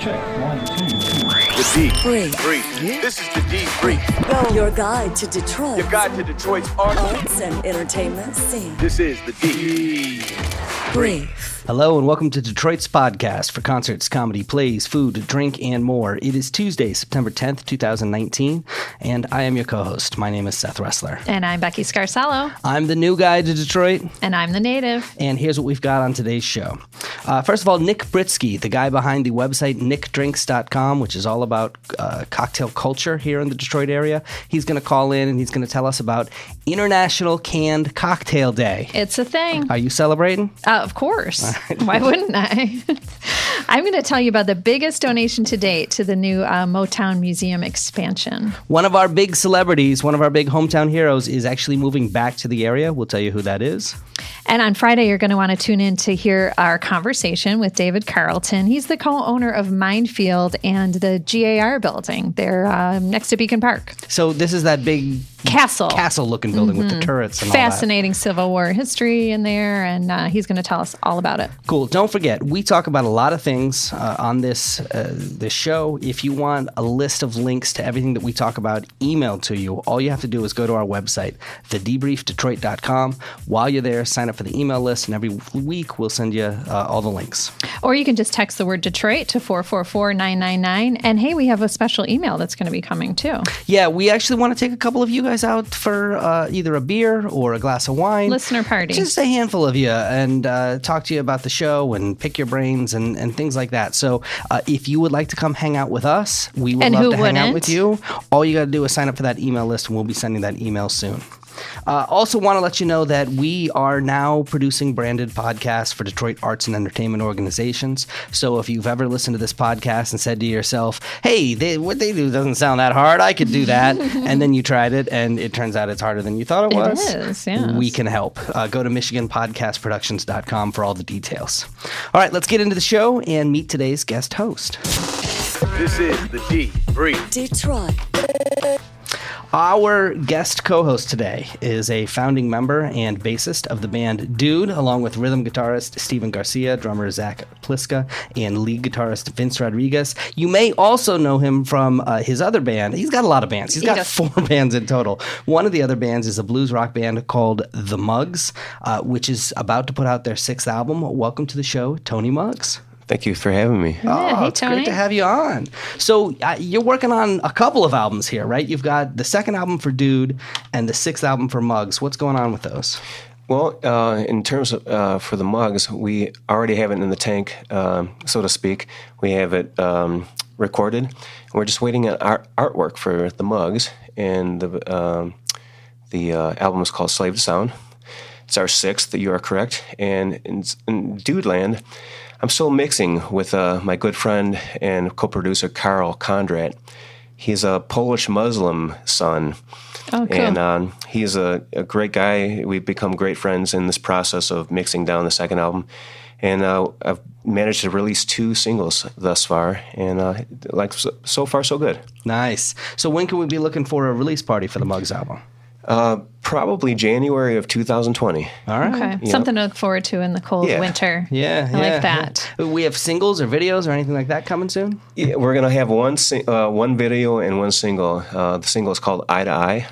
Check. 1, 2, 3. The D. Brief. This is the D Brief. Go. Your guide to Detroit. Your guide to Detroit's arts and entertainment scene. This is the D Brief. Hello and welcome to Detroit's podcast for concerts, comedy, plays, food, drink, and more. It is Tuesday, September 10th, 2019, and I am your co-host. My name is Seth Ressler. And I'm Becky Scarcello. I'm the new guy to Detroit. And I'm the native. And here's what we've got on today's show. First of all, Nick Britsky, the guy behind the website nickdrinks.com, which is all about cocktail culture here in the Detroit area. He's going to call in and he's going to tell us about International Canned Cocktail Day. It's a thing. Are you celebrating? Of course. Why wouldn't I? I'm going to tell you about the biggest donation to date to the new Motown Museum expansion. One of our big celebrities, one of our big hometown heroes, is actually moving back to the area. We'll tell you who that is. And on Friday, you're going to want to tune in to hear our conversation with David Carlton. He's the co-owner of Mindfield and the GAR building. They're next to Beacon Park. So this is that big castle-looking building with the turrets and all that. Fascinating Civil War history in there, and he's going to tell us all about it. Cool. Don't forget, we talk about a lot of things on this show. If you want a list of links to everything that we talk about emailed to you, all you have to do is go to our website, thedebriefdetroit.com. While you're there, sign up for the email list, and every week we'll send you all the links. Or you can just text the word Detroit to 444-999. And hey, we have a special email that's going to be coming too. Yeah, we actually want to take a couple of you guys out for either a beer or a glass of wine. Listener party. Just a handful of you, and talk to you about the show and pick your brains and things like that. So if you would like to come hang out with us, we would love to hang out with you. All you got to do is sign up for that email list, and we'll be sending that email soon. Also want to let you know that we are now producing branded podcasts for Detroit arts and entertainment organizations. So if you've ever listened to this podcast and said to yourself, hey, what they do doesn't sound that hard, I could do that, and then you tried it and it turns out it's harder than you thought it was. It is, yes. We can help. Go to MichiganPodcastProductions.com for all the details. All right, let's get into the show and meet today's guest host. This is the D Brief. Detroit. Our guest co-host today is a founding member and bassist of the band Dude, along with rhythm guitarist Steven Garcia, drummer Zach Pliska, and lead guitarist Vince Rodriguez. You may also know him from his other band. He's got a lot of bands. He's got 4 bands in total. One of the other bands is a blues rock band called The Muggs, which is about to put out their 6th album. Welcome to the show, Tony Muggs. Thank you for having me. Yeah, hey, it's Tony. great to have you on. So you're working on a couple of albums here, right? You've got the 2nd album for Dude and the 6th album for Muggs. What's going on with those? Well, in terms of for the Muggs, we already have it in the tank, so to speak. We have it recorded. We're just waiting on artwork for the Muggs, and the album is called Slave to Sound. It's our 6th, you are correct. And in Dude Land, I'm still mixing with my good friend and co-producer Karl Kondrat. He's a Polish Muslim son. Oh, cool. And he's a great guy. We've become great friends in this process of mixing down the 2nd album. And I've managed to release 2 singles thus far. And so far, so good. Nice. So when can we be looking for a release party for the Muggs album? Probably January of 2020. All right. Okay. Yeah. Something to look forward to in the cold winter. Yeah. I like that. We have singles or videos or anything like that coming soon? Yeah, we're going to have one video and one single. The single is called Eye to Eye,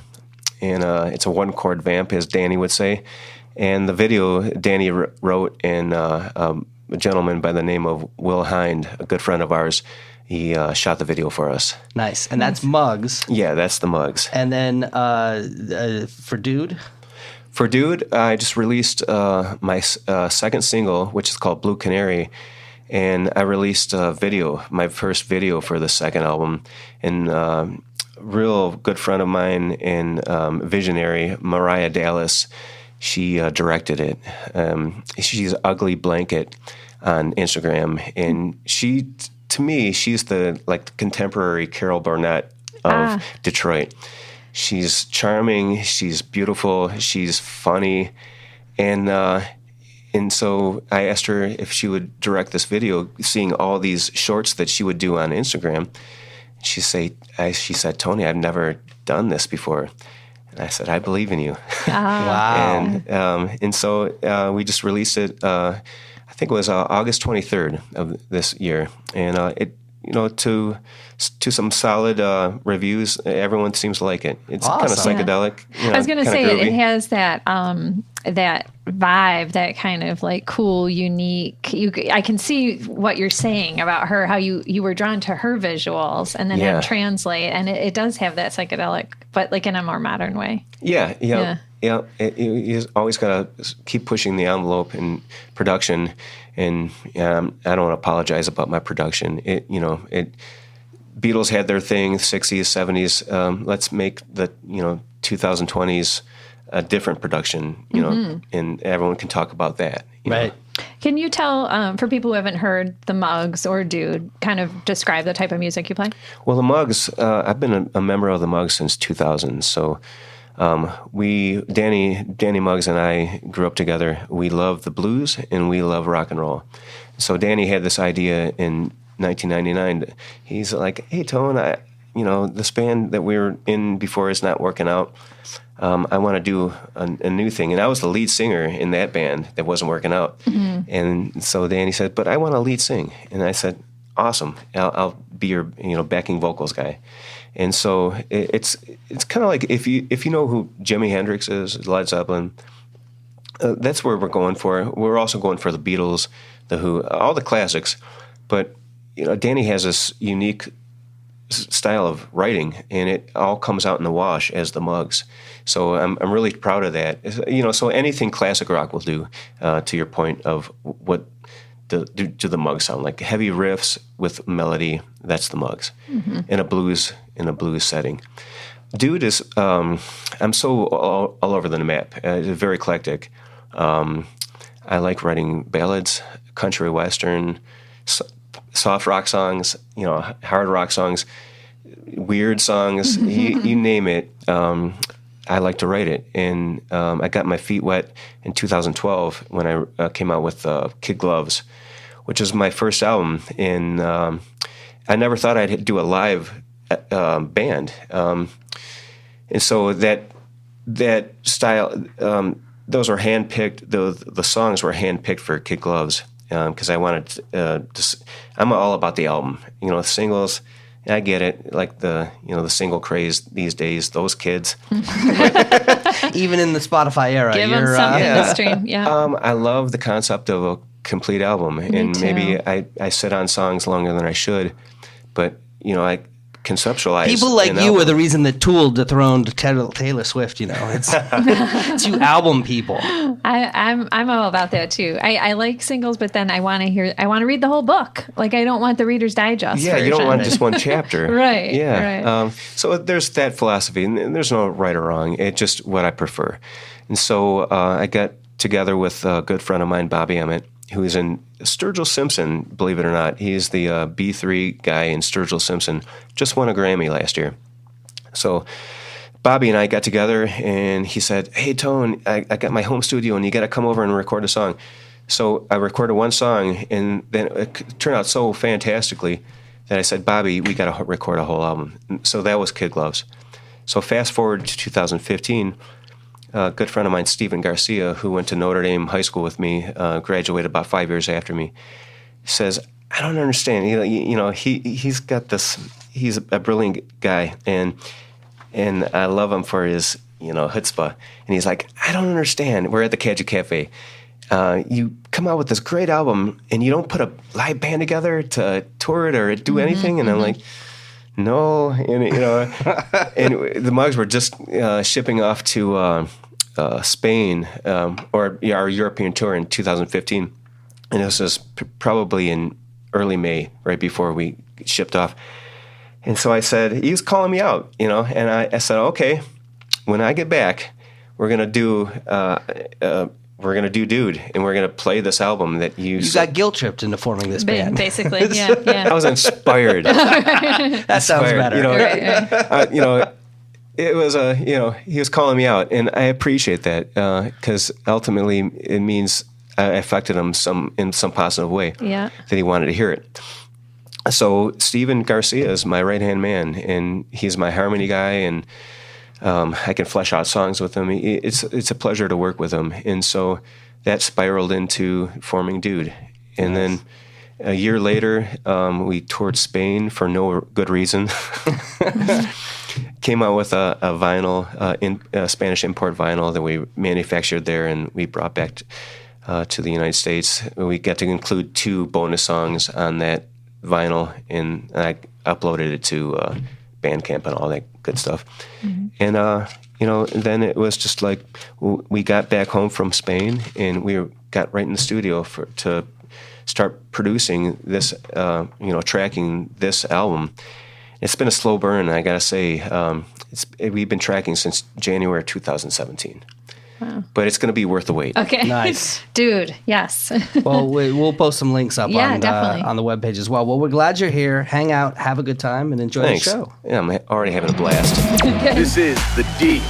and it's a 1-chord vamp, as Danny would say. And the video Danny wrote, and a gentleman by the name of Will Hind, a good friend of ours, he shot the video for us. Nice. And that's Muggs. Yeah, that's the Muggs. And then for Dude? For Dude, I just released my 2nd single, which is called Blue Canary. And I released a video, my first video for the 2nd album. And a real good friend of mine and visionary, Mariah Dallas, she directed it. She's Ugly Blanket on Instagram. And to me, she's the contemporary Carol Burnett of Detroit. She's charming, she's beautiful, she's funny, and so I asked her if she would direct this video, seeing all these shorts that she would do on Instagram. She said, Tony, I've never done this before. And I said, I believe in you. Wow. And so we just released it. I think it was August 23rd of this year, and to some solid reviews. Everyone seems to like it. It's kind of Awesome. psychedelic. I was going to say groovy. it has that that vibe, that kind of like cool, unique. I can see what you're saying about her, how you were drawn to her visuals, and then Yeah. have translate, and it does have that psychedelic, but like in a more modern way. Yeah. Yeah. You always got to keep pushing the envelope in production, and I don't want to apologize about my production. Beatles had their thing, 60s, 70s. Let's make the 2020s a different production, and everyone can talk about that. you know. Right. Can you tell, for people who haven't heard the Mugs or Dude, kind of describe the type of music you play? Well, the Mugs, I've been a member of the Mugs since 2000. So Danny Muggs and I grew up together. We love the blues and we love rock and roll. So Danny had this idea in 1999. He's like, hey, Tone, this band that we were in before is not working out. I want to do a new thing. And I was the lead singer in that band that wasn't working out. Mm-hmm. And so Danny said, but I want to lead sing. And I said, awesome. I'll be your backing vocals guy. And so it's kind of like if you know who Jimi Hendrix is, Led Zeppelin, that's where we're going for. We're also going for the Beatles, the Who, all the classics. But Danny has this unique style of writing, and it all comes out in the wash as the Mugs. So I'm really proud of that. So anything classic rock will do. To your point of what do the Mugs sound like? Heavy riffs with melody. That's the Mugs. Mm-hmm. In a blues setting. Dude is I'm so all over the map. Very eclectic. I like writing ballads, country western, soft rock songs, hard rock songs, weird songs, you name it. I like to write it. And I got my feet wet in 2012 when I came out with Kid Gloves, which is my first album. And I never thought I'd do a live band. And so that style, those were handpicked, the songs were handpicked for Kid Gloves. Because I wanted I'm all about the album. Singles, I get it. Like the single craze these days, those kids. Even in the Spotify era, Give them something to stream. Yeah. I love the concept of a complete album, and maybe I sit on songs longer than I should, but I conceptualize. People like you are the reason that Tool dethroned Taylor Swift. It's you album people. I'm all about that too. I like singles, but then I want to read the whole book. Like I don't want the Reader's Digest. Yeah, version. you don't want just one chapter. Right. Yeah. Right. So there's that philosophy, and there's no right or wrong. It's just what I prefer. And so I got together with a good friend of mine, Bobby Emmett, who's in Sturgill Simpson, believe it or not. He's the B3 guy in Sturgill Simpson. Just won a Grammy last year. So Bobby and I got together, and he said, hey, Tone, I got my home studio, and you got to come over and record a song. So I recorded one song, and then it turned out so fantastically that I said, Bobby, we got to record a whole album. So that was Kid Gloves. So fast forward to 2015, a good friend of mine, Stephen Garcia, who went to Notre Dame High School with me, graduated about 5 years after me, says, I don't understand. He's got this. He's a brilliant guy, and I love him for his chutzpah. And he's like, I don't understand. We're at the Cajun Cafe. You come out with this great album, and you don't put a live band together to tour it or do anything. And I'm like, no. And and the Mugs were just shipping off to Spain or our European tour in 2015, and this was probably in early May, right before we shipped off. And so I said, he was calling me out, and I said, okay, when I get back, we're gonna do Dude, and we're gonna play this album that you got guilt tripped into forming this band, basically. Yeah. I was inspired. That sounds better. Right. It was he was calling me out, and I appreciate that because ultimately it means I affected him in some positive way. Yeah. That he wanted to hear it. So Steven Garcia is my right-hand man, and he's my harmony guy, and I can flesh out songs with him. It's a pleasure to work with him, and so that spiraled into forming Dude, and then a year later, we toured Spain for no good reason. Came out with a vinyl, Spanish import vinyl that we manufactured there, and we brought back to the United States. We got to include 2 bonus songs on that vinyl, and I uploaded it to Bandcamp and all that good stuff. Mm-hmm. And then it was just like we got back home from Spain, and we got right in the studio to start producing this, tracking this album. It's been a slow burn, I gotta say. We've been tracking since January 2017. Wow. But it's going to be worth the wait. Okay. Nice. Dude, yes. Well, we'll post some links up on the webpage as well. Well, we're glad you're here. Hang out, have a good time, and enjoy the show. Yeah, I'm already having a blast. This is the D.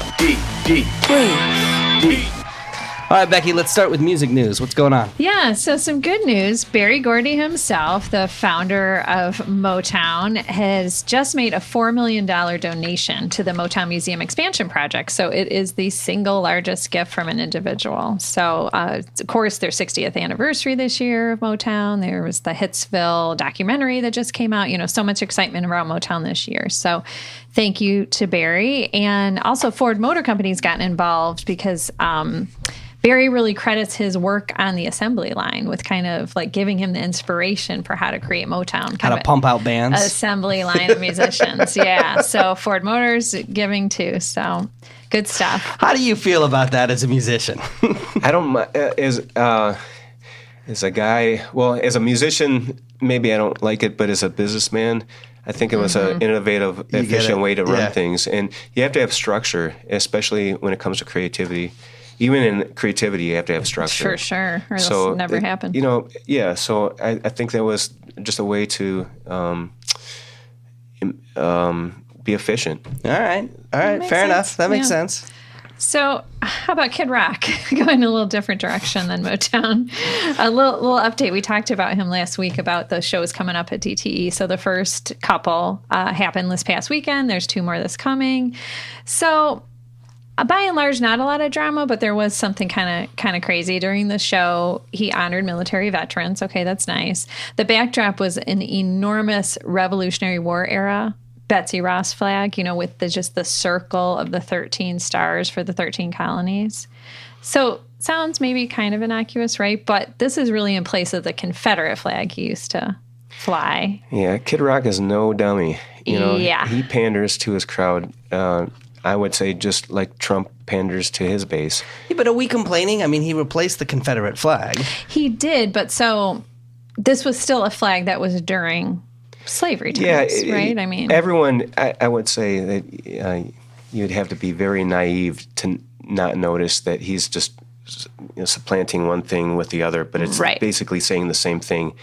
All right, Becky, let's start with music news. What's going on? Yeah, so some good news. Berry Gordy himself, the founder of Motown, has just made a $4 million donation to the Motown Museum Expansion Project. So it is the single largest gift from an individual. So, of course, their 60th anniversary this year of Motown. There was the Hitsville documentary that just came out. So much excitement around Motown this year. So thank you to Berry. And also Ford Motor Company's gotten involved because Berry really credits his work on the assembly line with kind of like giving him the inspiration for how to create Motown. How to pump out bands. Assembly line of musicians. Yeah. So Ford Motors giving too. So good stuff. How do you feel about that as a musician? I don't, as a guy, well, as a musician, maybe I don't like it, but as a businessman, I think it was an innovative, efficient way to run things. And you have to have structure, especially when it comes to creativity. Even in creativity, you have to have structure. For sure, or else it'll never happen. So I think that was just a way to be efficient. All right. Fair enough. That makes sense. So how about Kid Rock? Going a little different direction than Motown. A little update. We talked about him last week about the shows coming up at DTE. So the first couple happened this past weekend. There's 2 more this coming. So by and large, not a lot of drama, but there was something kind of crazy during the show. He honored military veterans. Okay, that's nice. The backdrop was an enormous Revolutionary War era Betsy Ross flag, with just the circle of the 13 stars for the 13 colonies. So sounds maybe kind of innocuous, right? But this is really in place of the Confederate flag he used to fly. Yeah, Kid Rock is no dummy. He panders to his crowd. I would say just like Trump panders to his base. Yeah, but are we complaining? I mean, he replaced the Confederate flag. He did, but so this was still a flag that was during slavery times, right? I mean, everyone, I would say that you'd have to be very naive to not notice that he's just supplanting one thing with the other, but it's basically saying the same thing.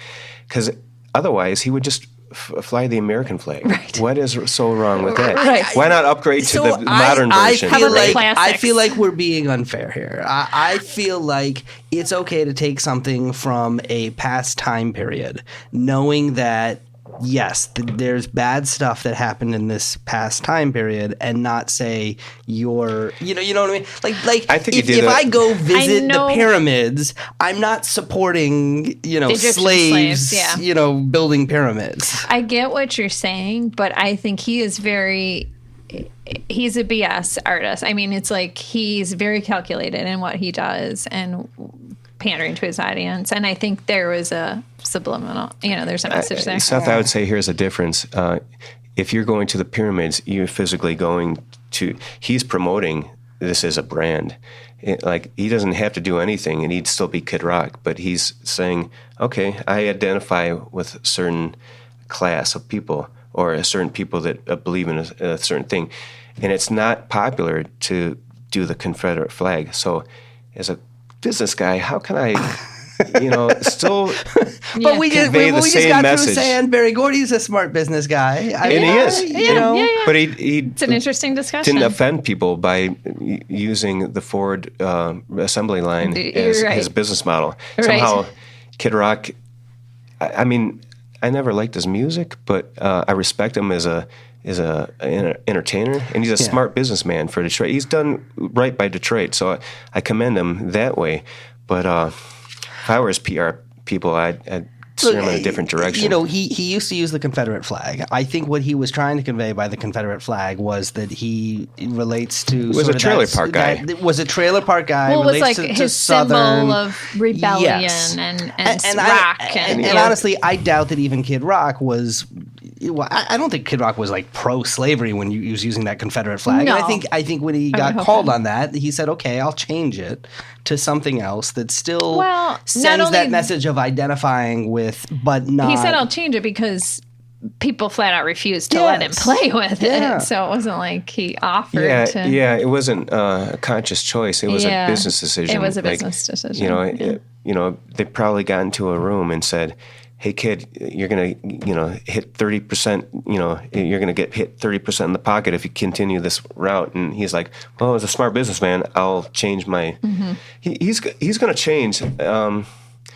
Because otherwise, he would just fly the American flag. Right. What is so wrong with that? Right. Why not upgrade to the modern version? I feel like we're being unfair here. I feel like it's okay to take something from a past time period, knowing that yes, there's bad stuff that happened in this past time period, and not say you're, you know what I mean? Like I think if I go visit the pyramids, I'm not supporting, slaves, building pyramids. I get what you're saying, but I think he's a BS artist. I mean, it's like he's very calculated in what he does and pandering to his audience. And I think there was a subliminal, there's a message there. Seth, I would say here's a difference. If you're going to the pyramids, you're physically going to, he's promoting this as a brand. He doesn't have to do anything and he'd still be Kid Rock, but he's saying, okay, I identify with a certain class of people or a certain people that believe in a certain thing. And it's not popular to do the Confederate flag. So as a business guy, how can I, still but we just got message. Through saying Berry Gordy's a smart business guy. And he is. But it's an interesting discussion. Didn't offend people by using the Ford assembly line as his business model. Somehow, Kid Rock, I mean, I never liked his music, but I respect him as an entertainer, and he's a smart businessman for Detroit. He's done right by Detroit, so I commend him that way. But if I were his PR people, I'd steer him in a different direction. You know, he used to use the Confederate flag. I think what he was trying to convey by the Confederate flag was that he relates to. Was a trailer park guy. Was a trailer park guy. Well, it was like to his Southern, symbol of rebellion and rock. And honestly, I doubt that even Kid Rock was. Well, I don't think Kid Rock was like pro-slavery when he was using that Confederate flag. No. And I think when he got called on that, he said, "Okay, I'll change it to something else that still sends that message of identifying with, but not." He said, "I'll change it because people flat out refused to let him play with it." So it wasn't like he offered. Yeah, it wasn't a conscious choice. It was a business decision. It was a business decision. You know, they probably got into a room and said, "Hey kid, you're gonna, hit 30%. You're gonna get hit 30% in the pocket if you continue this route." And he's like, "Well, as a smart businessman, I'll change my." Mm-hmm. He's gonna change.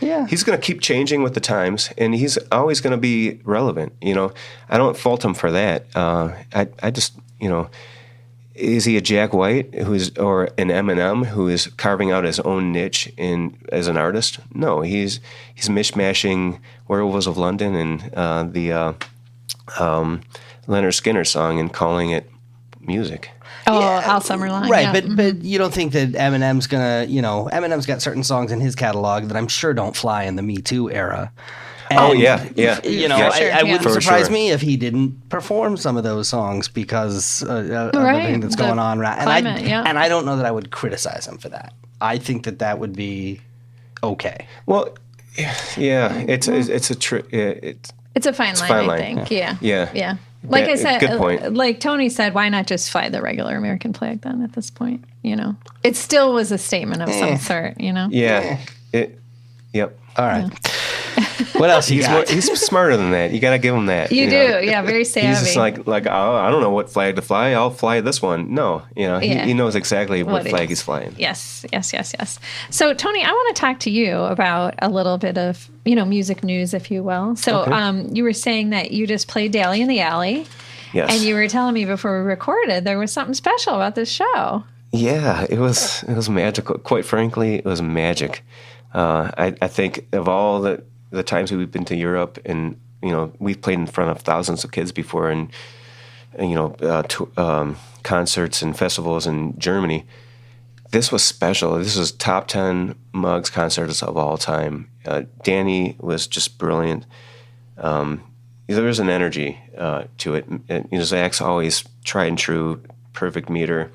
He's gonna keep changing with the times, and he's always gonna be relevant. I don't fault him for that. I just, is he a Jack White or an Eminem who is carving out his own niche as an artist? No, he's mishmashing Werewolves of London and the Leonard Skinner song and calling it music. All summer long. Right, but you don't think that Eminem's gonna, Eminem's got certain songs in his catalog that I'm sure don't fly in the Me Too era. And, it wouldn't surprise me if he didn't perform some of those songs because of everything that's going on. And I don't know that I would criticize him for that. I think that would be okay. Well, it's a fine line, I think. Yeah. Like I said, good point. Like Tony said, why not just fly the regular American flag then at this point? It still was a statement of some sort, Yeah. Yep. All right. What else you got? He's smarter than that. You got to give him that. You do, very savvy. He's just like oh, I don't know what flag to fly. I'll fly this one. No, he knows exactly what flag he's flying. Yes. So, Tony, I want to talk to you about a little bit of, music news, if you will. So, you were saying that you just played Dally in the Alley. Yes. And you were telling me before we recorded there was something special about this show. Yeah, it was magical. Quite frankly, it was magic. I think of all the times we've been to Europe, and we've played in front of thousands of kids before, and concerts and festivals in Germany. This was special. This was top 10 Muggs concerts of all time. Danny was just brilliant. There was an energy to it. Zach's always tried and true, perfect meter,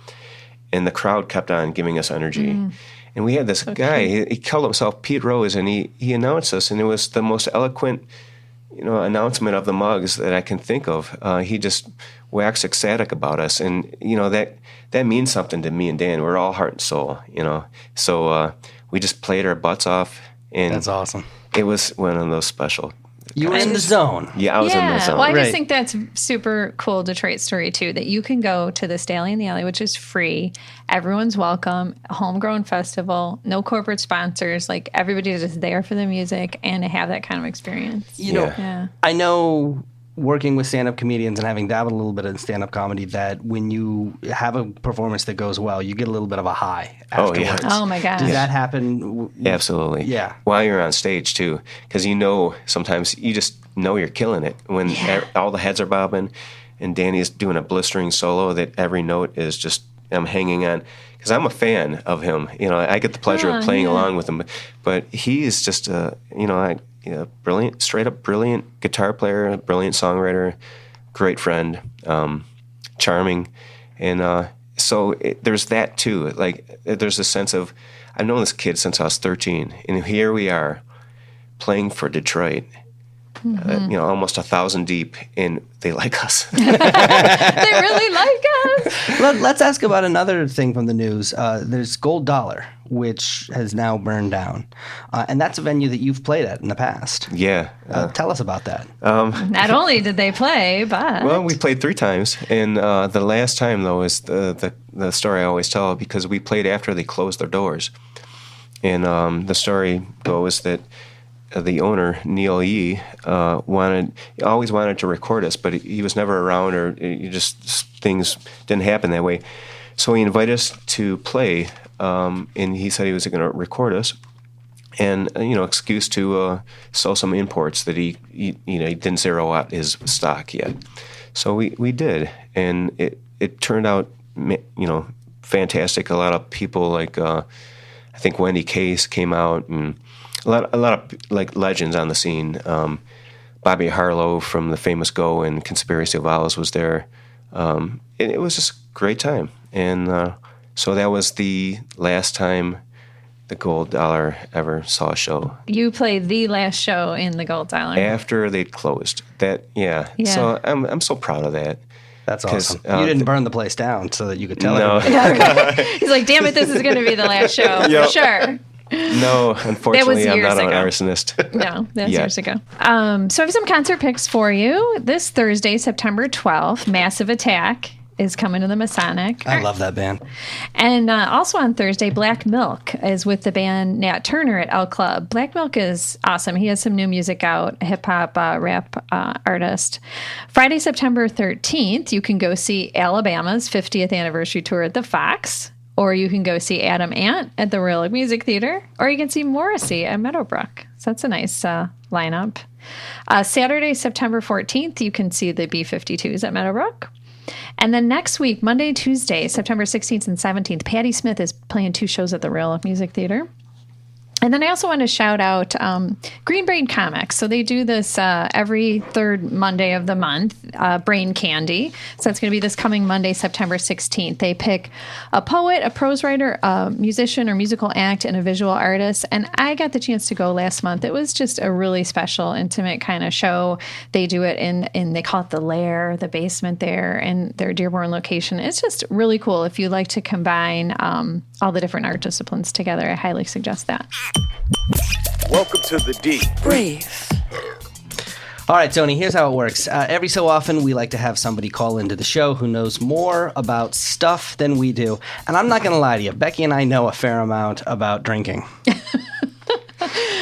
and the crowd kept on giving us energy. And we had this guy, he called himself Pete Rose, and he announced us, and it was the most eloquent, announcement of the Muggs that I can think of. He just waxed ecstatic about us, and, that means something to me and Dan. We're all heart and soul, So we just played our butts off, and that's awesome. It was one of those special. You were in the zone. Yeah, I was in the zone. Well, I just think that's super cool Detroit story, too, that you can go to this Dally in the Alley, which is free. Everyone's welcome. Homegrown festival. No corporate sponsors. Like, everybody is just there for the music and to have that kind of experience. I know working with stand-up comedians and having dabbled a little bit in stand-up comedy that when you have a performance that goes well, you get a little bit of a high afterwards. Oh my gosh. Does that happen? Absolutely. Yeah. While you're on stage, too. Because sometimes you just know you're killing it when all the heads are bobbing and Danny's doing a blistering solo that every note is just, I'm hanging on. Because I'm a fan of him. I get the pleasure of playing along with him. But he is just brilliant, straight up brilliant guitar player, brilliant songwriter, great friend, charming. And so there's that too. Like, there's a sense of, I've known this kid since I was 13, and here we are playing for Detroit. Almost 1,000 deep, and they like us. They really like us. Let's ask about another thing from the news. There's Gold Dollar, which has now burned down, and that's a venue that you've played at in the past. Yeah. Tell us about that. Not only did they play, but we played 3 times, and the last time though is the story I always tell, because we played after they closed their doors, and the story goes that the owner, Neil Yee, always wanted to record us, but he was never around, or things didn't happen that way. So he invited us to play, and he said he was going to record us. and excuse to sell some imports that he didn't zero out his stock yet. So we did, and it turned out fantastic. A lot of people like I think Wendy Case came out, and a lot of like legends on the scene. Bobby Harlow from the famous Go and Conspiracy of Owls was there. And it was just a great time. And so that was the last time the Gold Dollar ever saw a show. You played the last show in the Gold Dollar after they'd closed. Yeah. So I'm so proud of that. That's awesome. You didn't burn the place down so that you could tell everybody. He's like, damn it, this is going to be the last show for sure. No, unfortunately, I'm not an arsonist. No, that's years ago. So I have some concert picks for you. This Thursday, September 12th, Massive Attack is coming to the Masonic. I love that band. And also on Thursday, Black Milk is with the band Nat Turner at L Club. Black Milk is awesome. He has some new music out, hip-hop, rap artist. Friday, September 13th, you can go see Alabama's 50th anniversary tour at the Fox. Or you can go see Adam Ant at the Royal Music Theater, or you can see Morrissey at Meadowbrook. So that's a nice lineup. Saturday, September 14th, you can see the B-52s at Meadowbrook. And then next week, Monday, Tuesday, September 16th and 17th, Patti Smith is playing 2 shows at the Royal Music Theater. And then I also want to shout out Green Brain Comics. So they do this every third Monday of the month, Brain Candy. So it's going to be this coming Monday, September 16th. They pick a poet, a prose writer, a musician or musical act, and a visual artist. And I got the chance to go last month. It was just a really special, intimate kind of show. They do it in they call it the Lair, the basement there, in their Dearborn location. It's just really cool. If you like to combine all the different art disciplines together, I highly suggest that. Welcome to the D. Brief. All right, Tony, here's how it works. Every so often, we like to have somebody call into the show who knows more about stuff than we do. And I'm not going to lie to you. Becky and I know a fair amount about drinking.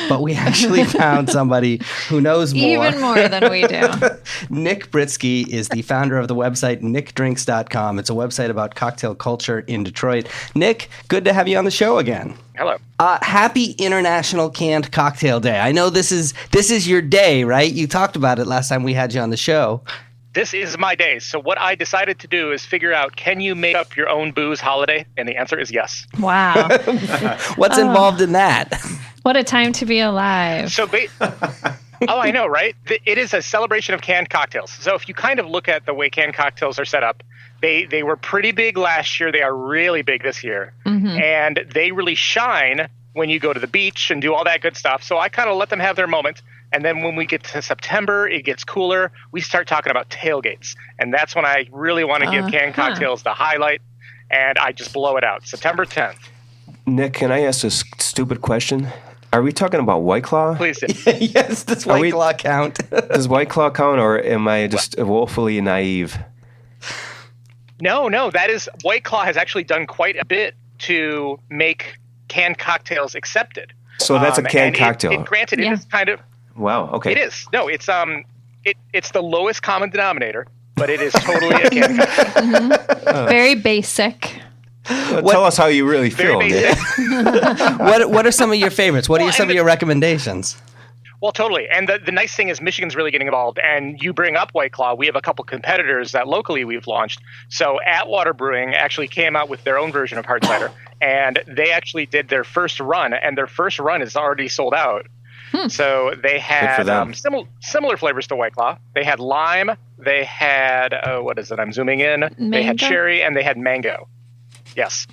But we actually found somebody who knows more. Even more than we do. Nick Britsky is the founder of the website nickdrinks.com. It's a website about cocktail culture in Detroit. Nick, good to have you on the show again. Hello. Happy International Canned Cocktail Day. I know this is your day, right? You talked about it last time we had you on the show. This is my day. So what I decided to do is figure out, can you make up your own booze holiday? And the answer is yes. Wow. What's involved in that? What a time to be alive. So, I know, right? It is a celebration of canned cocktails. So if you kind of look at the way canned cocktails are set up, they were pretty big last year. They are really big this year. Mm-hmm. And they really shine when you go to the beach and do all that good stuff. So I kind of let them have their moment. And then when we get to September, it gets cooler. We start talking about tailgates. And that's when I really want to give canned cocktails the highlight. And I just blow it out. September 10th. Nick, can I ask a stupid question? Are we talking about White Claw? Please do. Yes, does White Claw count? Does White Claw count, or am I just woefully naive? No. That is, White Claw has actually done quite a bit to make canned cocktails accepted. So that's a canned cocktail. Granted, it is kind of. Wow. Okay. It is. No, it's it's the lowest common denominator, but it is totally a canned cocktail. Mm-hmm. Very basic. Tell us how you really feel, Nick. What are some of your favorites? What are some of your recommendations? Well, totally. And the nice thing is Michigan's really getting involved. And you bring up White Claw. We have a couple competitors that locally we've launched. So Atwater Brewing actually came out with their own version of hard cider. And they actually did their first run. And their first run is already sold out. So they had similar flavors to White Claw. They had lime. They had, what is it? I'm zooming in. Mango? They had cherry and they had mango. Yes.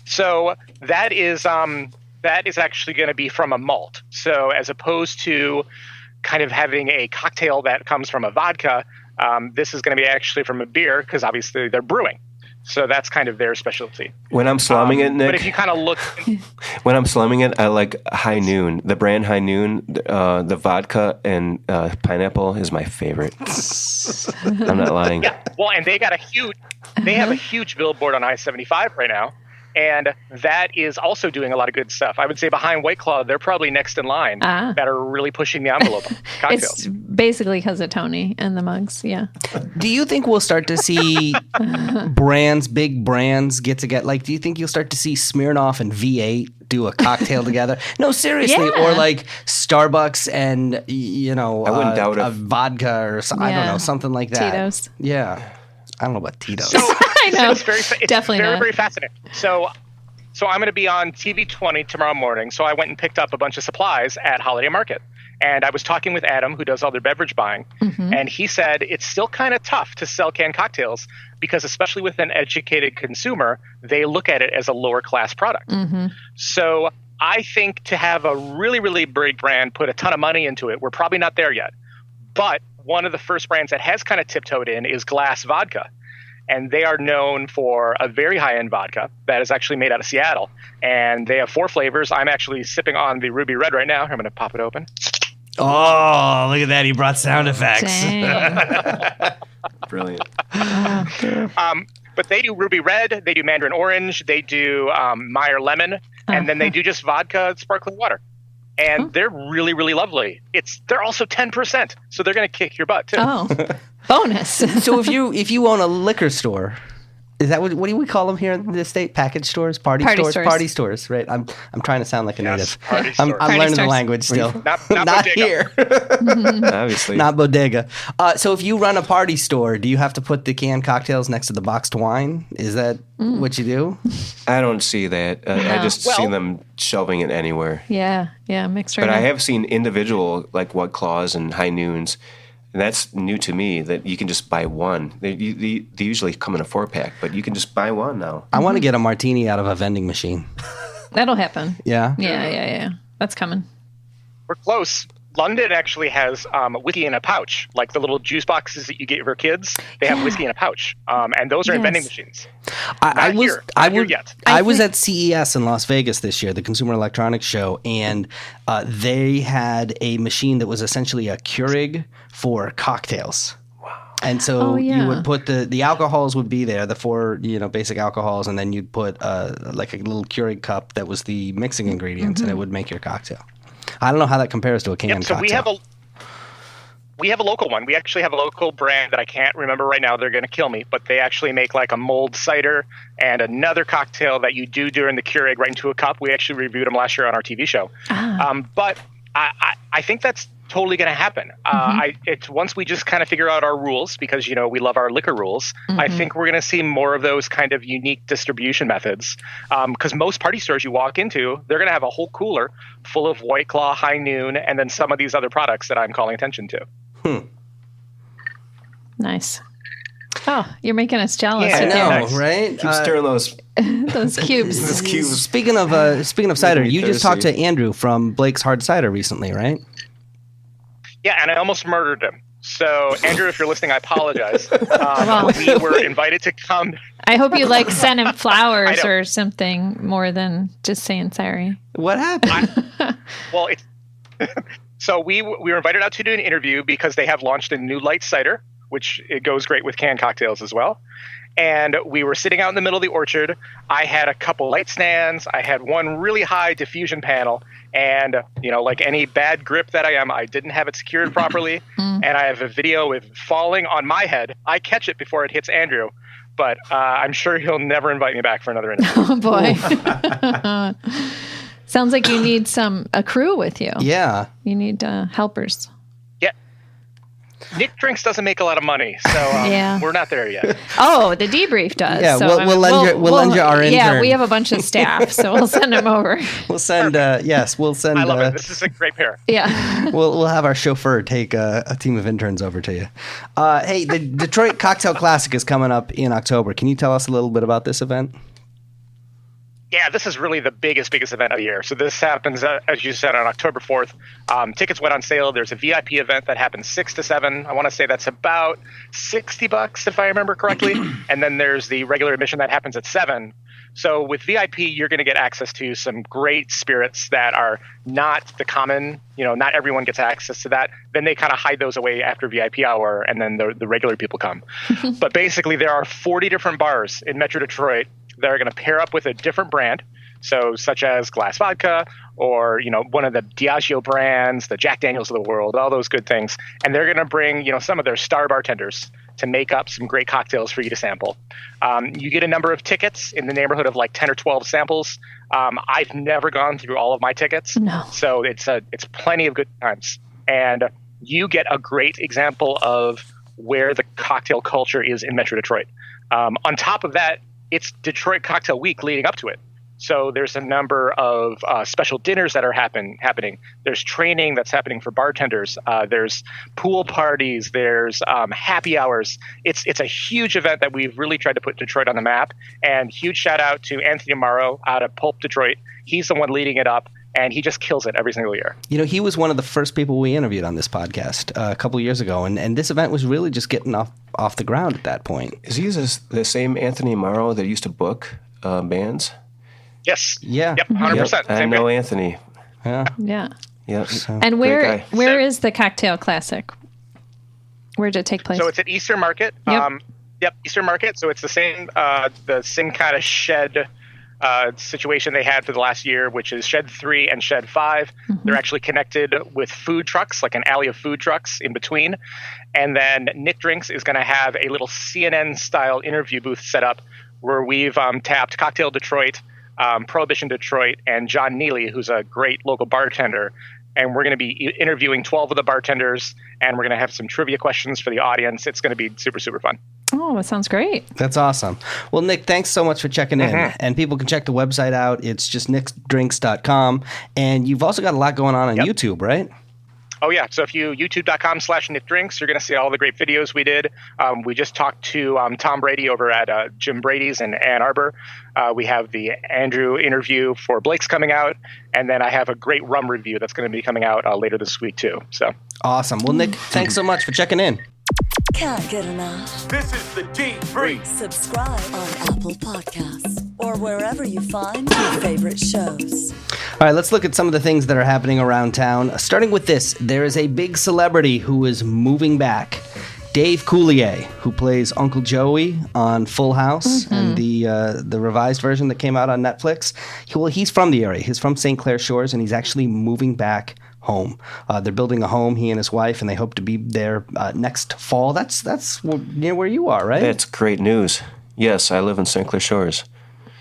So that is actually going to be from a malt. So as opposed to kind of having a cocktail that comes from a vodka, this is going to be actually from a beer because obviously they're brewing. So that's kind of their specialty. When I'm slumming it, Nick. But if you kind of look. When I'm slumming it, I like High Noon. The brand High Noon, the vodka and pineapple is my favorite. I'm not lying. Yeah. Well, and they have a huge billboard on I-75 right now. And that is also doing a lot of good stuff. I would say behind White Claw, they're probably next in line that are really pushing the envelope of cocktails. It's Basically because of Tony and the mugs, yeah. Do you think we'll start to see big brands get together? Like, do you think you'll start to see Smirnoff and V8 do a cocktail together? No, seriously. Yeah. Or like Starbucks and, I wouldn't doubt a it. vodka or I don't know, something like that. Tito's. Yeah. I don't know about Tito's. So, I know. It's Definitely very, not. very fascinating. So I'm going to be on TV 20 tomorrow morning. So I went and picked up a bunch of supplies at Holiday Market. And I was talking with Adam, who does all their beverage buying. And he said it's still kind of tough to sell canned cocktails because especially with an educated consumer, they look at it as a lower class product. So I think to have a really, really big brand put a ton of money into it, we're probably not there yet. But one of the first brands that has kind of tiptoed in is Glass Vodka. And they are known for a very high-end vodka that is actually made out of Seattle. And they have 4 flavors. I'm actually sipping on the Ruby Red right now. I'm going to pop it open. Oh, look at that. He brought sound effects. Brilliant. But they do Ruby Red, they do Mandarin Orange, they do Meyer Lemon, and then they do just vodka and sparkling water. And they're really, really lovely. They're also 10%, so they're going to kick your butt too. Oh, bonus. So if you own a liquor store, is that what do we call them here in the state? Package stores, party stores, party stores, right? I'm trying to sound like a native. Party I'm stores. learning the stores. language still. Not Not bodega. here. Obviously. Not bodega. So if you run a party store, do you have to put the canned cocktails next to the boxed wine? Is that what you do? I don't see that. I just see them shoving it anywhere. Yeah, mixed right But I now. have seen individual, like White Claws and High Noons. And that's new to me, that you can just buy one. They usually come in a 4-pack, but you can just buy one now. I want to get a martini out of a vending machine. That'll happen. Yeah? Yeah. That's coming. We're close. London actually has whiskey in a pouch, like the little juice boxes that you get for kids. They have whiskey in a pouch, and those are in vending machines. I was yet. I was at CES in Las Vegas this year, the Consumer Electronics Show, and they had a machine that was essentially a Keurig for cocktails. And so you would put the alcohols would be there, the 4 basic alcohols, and then you'd put like a little Keurig cup that was the mixing ingredients, and it would make your cocktail. I don't know how that compares to a canned So cocktail. we have a local one. We actually have a local brand that I can't remember right now. They're going to kill me, but they actually make like a mulled cider and another cocktail that you do during the Keurig right into a cup. We actually reviewed them last year on our TV show. But I think that's totally going to happen. It's once we just kind of figure out our rules, because we love our liquor rules. I think we're going to see more of those kind of unique distribution methods. Because most party stores you walk into, they're going to have a whole cooler full of White Claw, High Noon, and then some of these other products that I'm calling attention to. Nice. Oh, you're making us jealous. Yeah, I with know, nice. right? Keep stirring those those cubes. those cubes. Speaking of cider, you just talked to thirsty. Andrew from Blake's Hard Cider recently, right? Yeah, and I almost murdered him. So, Andrew, if you're listening, I apologize. Well. We were invited to come. I hope you like sent him flowers I know. or something more than just saying sorry. What happened? Well, so we were invited out to do an interview because they have launched a new light cider, which it goes great with canned cocktails as well. And we were sitting out in the middle of the orchard. I had a couple light stands. I had one really high diffusion panel. And, like any bad grip that I am, I didn't have it secured properly. And I have a video with falling on my head. I catch it before it hits Andrew. But I'm sure he'll never invite me back for another interview. Oh, boy. Sounds like you need a crew with you. Yeah. You need helpers. Yeah. Nick Drinks doesn't make a lot of money, so we're not there yet. Oh, the debrief does. Yeah, so, we'll lend you our intern. Yeah, we have a bunch of staff, so we'll send them over. We'll send. We'll send. I love it. This is a great pair. Yeah. We'll have our chauffeur take a team of interns over to you. Hey, the Detroit Cocktail Classic is coming up in October. Can you tell us a little bit about this event? Yeah, this is really the biggest event of the year. So this happens, as you said, on October 4th. Tickets went on sale. There's a VIP event that happens 6 to 7. I want to say that's about $60 if I remember correctly. And then there's the regular admission that happens at 7. So with VIP, you're going to get access to some great spirits that are not the common, not everyone gets access to that. Then they kind of hide those away after VIP hour, and then the regular people come. But basically, there are 40 different bars in Metro Detroit that are going to pair up with a different brand, so such as Glass Vodka or, one of the Diageo brands, the Jack Daniels of the world, all those good things. And they're going to bring, some of their star bartenders to make up some great cocktails for you to sample. You get a number of tickets in the neighborhood of like 10 or 12 samples. I've never gone through all of my tickets. No. So it's plenty of good times. And you get a great example of where the cocktail culture is in Metro Detroit. On top of that, it's Detroit Cocktail Week leading up to it. So there's a number of special dinners that are happening. There's training that's happening for bartenders. There's pool parties. There's happy hours. It's a huge event that we've really tried to put Detroit on the map. And huge shout out to Anthony Amaro out of Pulp Detroit. He's the one leading it up, and he just kills it every single year. He was one of the first people we interviewed on this podcast a couple of years ago, and this event was really just getting off the ground at that point. Is he the same Anthony Amaro that used to book bands? Yes. Yeah. Yep. 100%. Yep, I know Anthony. Yeah. Yeah. Yep. And where is the Cocktail Classic? Where did it take place? So it's at Eastern Market. Yep. Eastern Market. So it's the same kind of shed situation they had for the last year, which is Shed 3 and Shed 5. Mm-hmm. They're actually connected with food trucks, like an alley of food trucks in between. And then Nick Drinks is going to have a little CNN-style interview booth set up where we've tapped Cocktail Detroit, Prohibition Detroit, and John Neely, who's a great local bartender. And we're going to be interviewing 12 of the bartenders, and we're going to have some trivia questions for the audience. It's going to be super, super fun. Oh, that sounds great. That's awesome. Well, Nick, thanks so much for checking in. Mm-hmm. And people can check the website out. It's just nickdrinks.com. And you've also got a lot going on YouTube, right? Oh, yeah. So if you youtube.com/nickdrinks, you're going to see all the great videos we did. We just talked to Tom Brady over at Jim Brady's in Ann Arbor. We have the Andrew interview for Blake's coming out. And then I have a great rum review that's going to be coming out later this week, too. So awesome. Well, Nick, thanks so much for checking in. Can't get enough. This is the Deep Freak. Subscribe on Apple Podcasts or wherever you find your favorite shows. All right, let's look at some of the things that are happening around town. Starting with this, there is a big celebrity who is moving back. Dave Coulier, who plays Uncle Joey on Full House and the revised version that came out on Netflix. He's from the area. He's from St. Clair Shores, and he's actually moving back home. They're building a home, he and his wife, and they hope to be there next fall. That's near where you are, right? That's great news. Yes, I live in St. Clair Shores.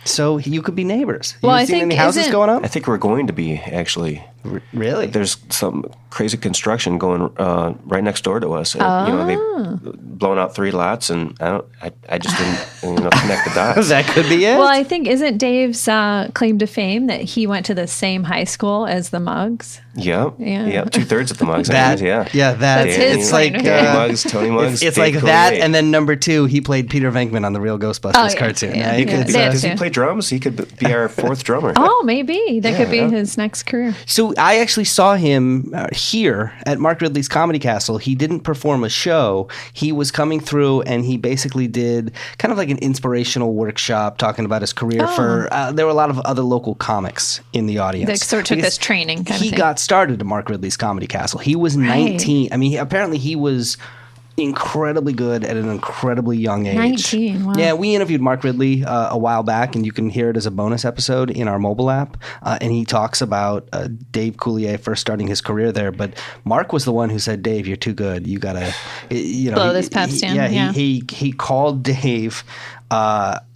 So you could be neighbors. Well, you seen any houses going up? I think we're going to be, actually. Really? There's some crazy construction going right next door to us. They've blown out 3 lots, and I just didn't connect the dots. That could be it. Well, I think, isn't Dave's claim to fame that he went to the same high school as the Muggs? Yep. Yeah. Yep. 2/3 of the Mugs. That's his like Tony Muggs. It's like that, and then number 2, he played Peter Venkman on the Real Ghostbusters cartoon. Yeah. Does he play drums? He could be our 4th drummer. Oh, maybe that could be his next career. So I actually saw him here at Mark Ridley's Comedy Castle. He didn't perform a show. He was coming through, and he basically did kind of like an inspirational workshop talking about his career for. There were a lot of other local comics in the audience. They sort of took this training. He got started at Mark Ridley's Comedy Castle. He was 19. I mean, apparently he was incredibly good at an incredibly young age. 19, wow. Yeah, we interviewed Mark Ridley a while back, and you can hear it as a bonus episode in our mobile app. And he talks about Dave Coulier first starting his career there. But Mark was the one who said, "Dave, you're too good. You gotta, blow this pep stand." He called Dave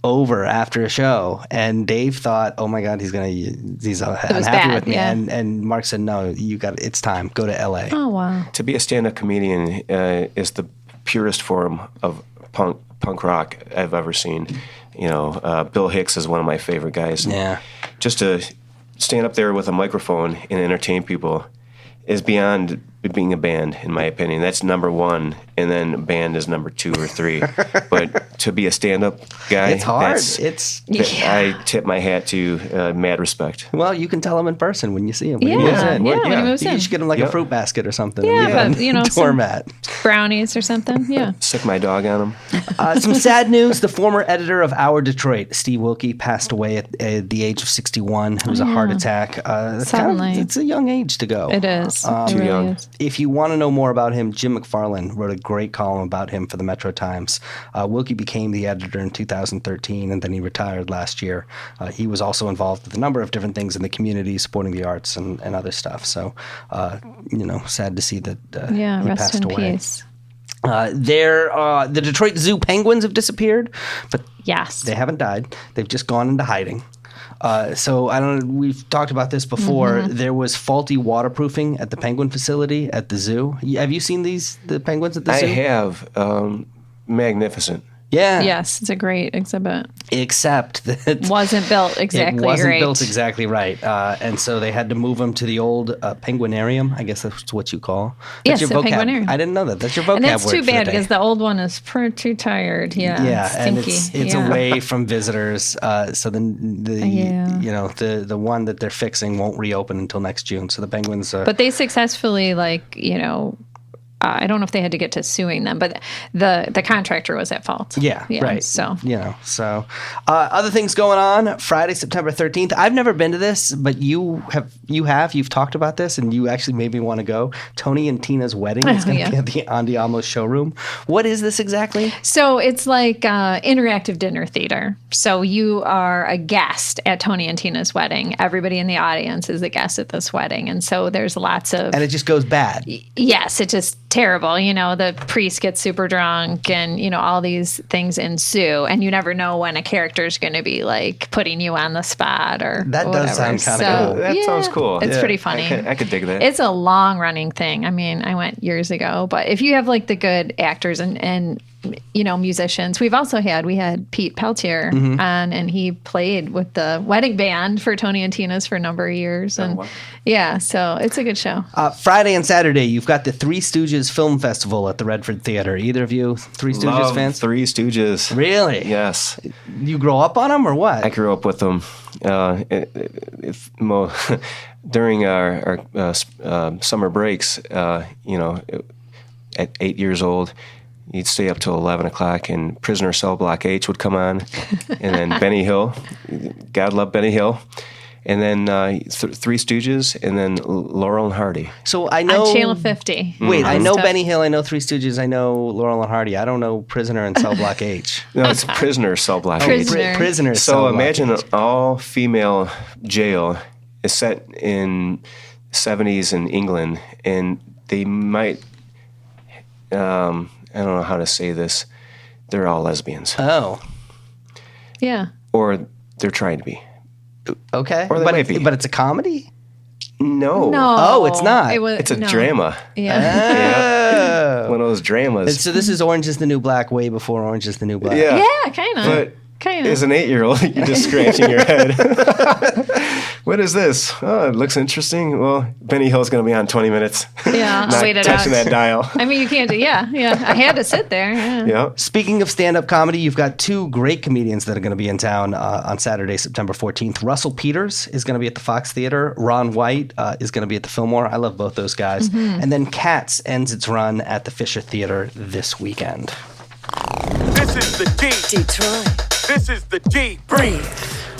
over after a show, and Dave thought, "Oh my God, he's unhappy with me." Yeah. And Mark said, "No, it's time. Go to L.A." Oh wow! To be a stand-up comedian is the purest form of punk rock I've ever seen. Bill Hicks is one of my favorite guys. Yeah, just to stand up there with a microphone and entertain people is beyond being a band, in my opinion. That's number 1, and then band is number 2 or 3. But to be a stand-up guy, it's hard. I tip my hat to mad respect. Well, you can tell him in person when you see him. When he moves in. When he moves in. You should get him like a fruit basket or something. Yeah, but doormat, brownies or something. Yeah. Sick my dog on him. Some sad news: the former editor of Our Detroit, Steve Wilkie, passed away at the age of 61. It was a heart attack. Suddenly, it's a young age to go. It is. Too young. Is. If you want to know more about him, Jim McFarland wrote a great column about him for the Metro Times. Wilkie became became the editor in 2013, and then he retired last year. He was also involved with a number of different things in the community, supporting the arts and other stuff. So, sad to see that he rest passed in away. Peace. The Detroit Zoo penguins have disappeared, but yes, they haven't died. They've just gone into hiding. So I don't know. We've talked about this before. There was faulty waterproofing at the penguin facility at the zoo. Have you seen the penguins at the zoo? I have. Magnificent. Yeah. Yes, it's a great exhibit. Except that it wasn't built exactly right. And so they had to move them to the old penguinarium. I guess that's what you call. Yes, that's your vocab. penguinarium. I didn't know that. That's your vocab. And that's word too for the bad day. because the old one is pretty tired. Yeah. Yeah, stinky. and it's away from visitors. So then the one that they're fixing won't reopen until next June. So the penguins. But they successfully I don't know if they had to get to suing them, but the contractor was at fault. Yeah, right. So other things going on. Friday, September 13th. I've never been to this, but you've talked about this, and you actually made me want to go. Tony and Tina's wedding is going to be at the Andiamo showroom. What is this exactly? So it's like interactive dinner theater. So you are a guest at Tony and Tina's wedding. Everybody in the audience is a guest at this wedding, and so there's lots of. And it just goes bad. Yes, it just. Terrible. The priest gets super drunk and, all these things ensue. And you never know when a character is going to be like putting you on the spot or that whatever. Does sound kind of cool. That sounds cool. It's pretty funny. I could dig that. It's a long running thing. I mean, I went years ago, but if you have like the good actors and musicians, we had Pete Peltier on, and he played with the wedding band for Tony and Tina's for a number of years. And so it's a good show. Friday and Saturday, you've got the Three Stooges Film Festival at the Redford Theater. Either of you Three Stooges fans? Three Stooges. Really? Yes. You grow up on them or what? I grew up with them. During our summer breaks, at 8 years old, you'd stay up till 11 o'clock, and Prisoner Cell Block H would come on, and then Benny Hill. God love Benny Hill. And then Three Stooges, and then Laurel and Hardy. So I know... On Channel 50. Wait, I know Benny Hill, I know Three Stooges, I know Laurel and Hardy. I don't know Prisoner and Cell Block H. No, it's Prisoner Cell Block H. Prisoner So Cell imagine Block H. an all-female jail is set in 70s in England, and they might... I don't know how to say this. They're all lesbians. Oh. Yeah. Or they're trying to be. Okay. Or they might be. But it's a comedy? No. Oh, it's not. It's a drama. Yeah. Yeah. One of those dramas. So this is Orange is the New Black way before Orange is the New Black. Yeah. Yeah, kind of. But as an 8-year-old, you're just scratching your head. What is this? Oh, it looks interesting. Well, Benny Hill's going to be on 20 minutes. Yeah, Not wait it out. touching that dial. I mean, you can't do, yeah. I had to sit there. Yeah. Speaking of stand-up comedy, you've got two great comedians that are going to be in town on Saturday, September 14th. Russell Peters is going to be at the Fox Theater. Ron White is going to be at the Fillmore. I love both those guys. And then Cats ends its run at the Fisher Theater this weekend. This is the D. Detroit. This is the D. Breathe.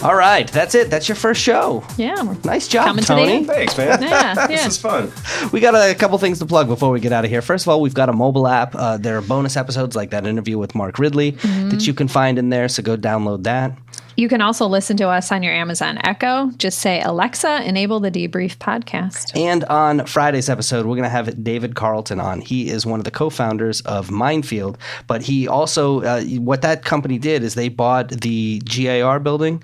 All right, that's it. That's your first show. Yeah. Nice job, Coming to the Tony. end. Thanks, man. Yeah. This is fun. We got a couple things to plug before we get out of here. First of all, we've got a mobile app. There are bonus episodes like that interview with Mark Ridley that you can find in there, so go download that. You can also listen to us on your Amazon Echo. Just say, Alexa, enable the Debrief podcast. And on Friday's episode, we're going to have David Carlton on. He is one of the co-founders of Minefield, but he also, what that company did is they bought the GAR building,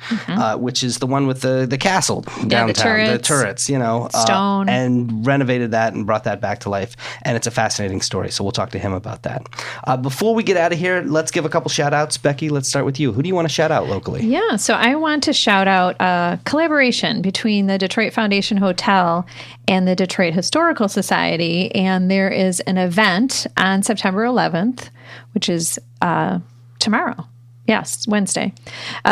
which is the one with the castle downtown, the turrets, stone, and renovated that and brought that back to life. And it's a fascinating story, so we'll talk to him about that. Before we get out of here, let's give a couple shout outs. Becky, let's start with you. Who do you want to shout out locally? Yeah, so I want to shout out a collaboration between the Detroit Foundation Hotel and the Detroit Historical Society, and there is an event on September 11th, which is tomorrow. Yes, Wednesday.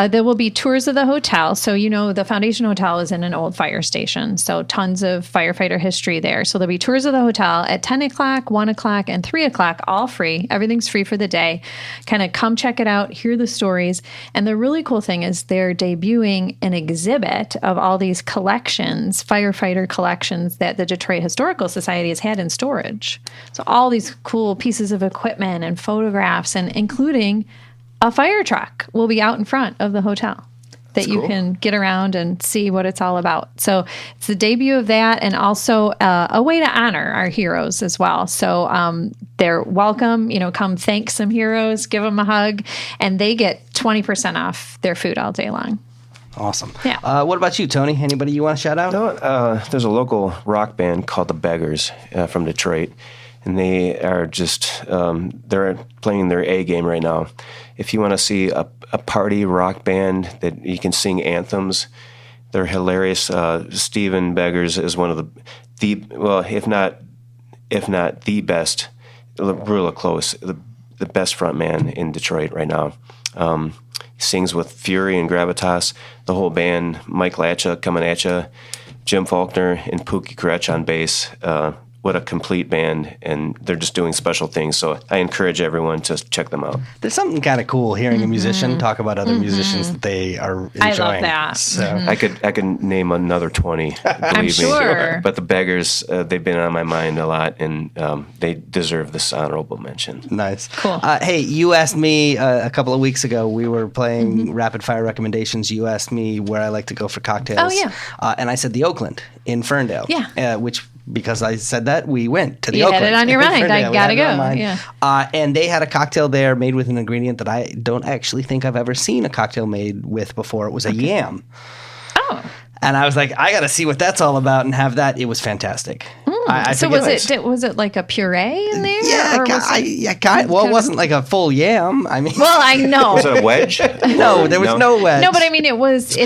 There will be tours of the hotel. So, the Foundation Hotel is in an old fire station. So tons of firefighter history there. So there'll be tours of the hotel at 10 o'clock, 1 o'clock, and 3 o'clock, all free. Everything's free for the day. Kind of come check it out, hear the stories. And the really cool thing is they're debuting an exhibit of all these collections, firefighter collections that the Detroit Historical Society has had in storage. So all these cool pieces of equipment and photographs, and including a fire truck will be out in front of the hotel that you can get around and see what it's all about. So it's the debut of that, and also a way to honor our heroes as well. So they're welcome, come thank some heroes, give them a hug, and they get 20% off their food all day long. Awesome. Yeah. What about you, Tony? Anybody you want to shout out? No, there's a local rock band called the Beggars from Detroit, and they are just they're playing their A game right now. If you want to see a party rock band that you can sing anthems, they're hilarious. Stephen Beggars is one of the well, if not the best, real close, the best front man in Detroit right now. He sings with fury and gravitas. The whole band, Mike Latcha coming at you, Jim Faulkner and Pookie Kretsch on bass. What a complete band, and they're just doing special things. So I encourage everyone to check them out. There's something kind of cool hearing a musician talk about other musicians that they are enjoying. I love that. So I could name another 20. I'm sure. Me. But the Beggars, they've been on my mind a lot, and they deserve this honorable mention. Nice. Cool. Hey, you asked me a couple of weeks ago, we were playing rapid fire recommendations. You asked me where I like to go for cocktails. Oh, yeah. And I said the Oakland in Ferndale. Yeah. Which, because I said that, we went to the you Oakland. You had it on your mind. I gotta go. Yeah. And they had a cocktail there made with an ingredient that I don't actually think I've ever seen a cocktail made with before. It was a yam. Oh. And I was like, I got to see what that's all about and have that. It was fantastic. So was it like a puree in there? Yeah, well, it wasn't like a full yam. I mean, well, I know. Was it a wedge? No, there was no wedge. No, but I mean, it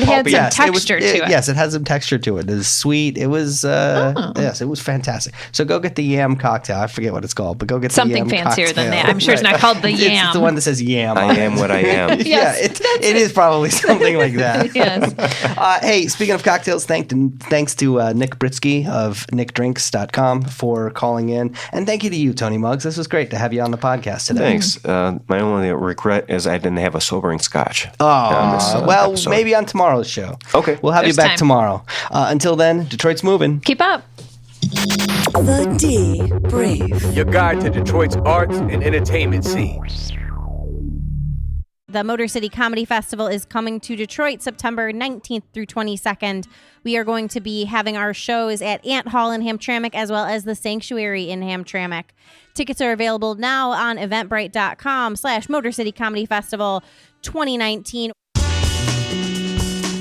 had some texture to it. Yes, it had some texture to it. It was sweet. It was, yes, it was fantastic. So go get the yam cocktail. I forget what it's called, but go get something the yam fancier cocktail. than that. I'm sure it's not called the yam. It's the one that says yam. I am what I am. Yes, it is probably something like that. Yes. Hey, speaking of cocktails, thanks to Nick Britsky of nickdrinks.com for calling in. And thank you to you, Tony Muggs. This was great to have you on the podcast today. Thanks. My only regret is I didn't have a sobering scotch. Well, episode. maybe on tomorrow's show. Okay. We'll have There's you back time. tomorrow. Until then, Detroit's moving. Keep up. The Debrief. Your guide to Detroit's arts and entertainment scene. The Motor City Comedy Festival is coming to Detroit September 19th through 22nd. We are going to be having our shows at Ant Hall in Hamtramck as well as the Sanctuary in Hamtramck. Tickets are available now on eventbrite.com/Motor City Comedy Festival 2019.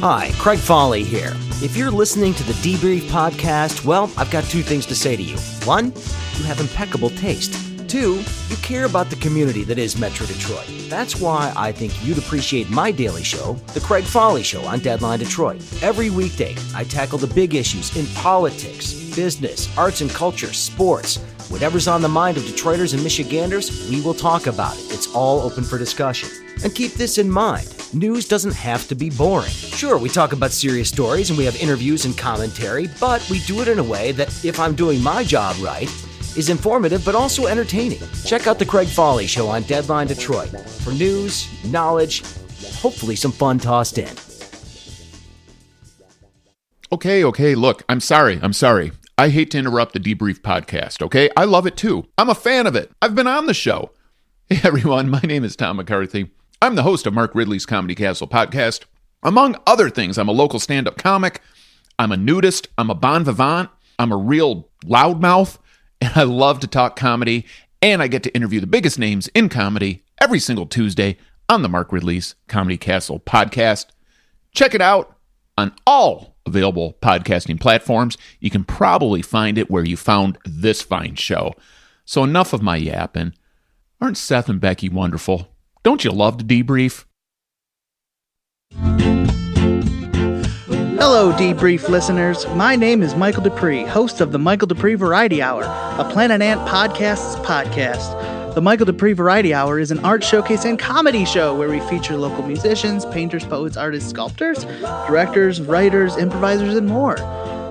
Hi, Craig Foley here. If you're listening to the Debrief podcast, well, I've got two things to say to you. One, you have impeccable taste. Two, you care about the community that is Metro Detroit. That's why I think you'd appreciate my daily show, The Craig Foley Show on Deadline Detroit. Every weekday, I tackle the big issues in politics, business, arts and culture, sports. Whatever's on the mind of Detroiters and Michiganders, we will talk about it. It's all open for discussion. And keep this in mind, news doesn't have to be boring. Sure, we talk about serious stories and we have interviews and commentary, but we do it in a way that, if I'm doing my job right, is informative but also entertaining. Check out The Craig Foley Show on Deadline Detroit for news, knowledge, hopefully some fun tossed in. Okay, look, I'm sorry. I hate to interrupt the Debrief podcast, okay? I love it too. I'm a fan of it. I've been on the show. Hey everyone, my name is Tom McCarthy. I'm the host of Mark Ridley's Comedy Castle podcast. Among other things, I'm a local stand-up comic. I'm a nudist. I'm a bon vivant. I'm a real loudmouth. And I love to talk comedy, and I get to interview the biggest names in comedy every single Tuesday on the Mark Ridley's Comedy Castle podcast. Check it out on all available podcasting platforms. You can probably find it where you found this fine show. So enough of my yapping. Aren't Seth and Becky wonderful? Don't you love to debrief? Hello, Debrief listeners. My name is Michael Dupree, host of the Michael Dupree Variety Hour, a Planet Ant Podcasts podcast. The Michael Dupree Variety Hour is an art showcase and comedy show where we feature local musicians, painters, poets, artists, sculptors, directors, writers, improvisers, and more.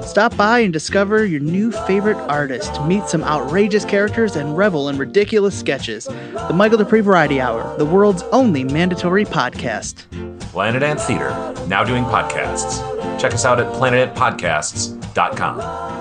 Stop by and discover your new favorite artist, meet some outrageous characters, and revel in ridiculous sketches. The Michael Dupree Variety Hour, the world's only mandatory podcast. Planet Ant Theater, now doing podcasts. Check us out at planetantpodcasts.com.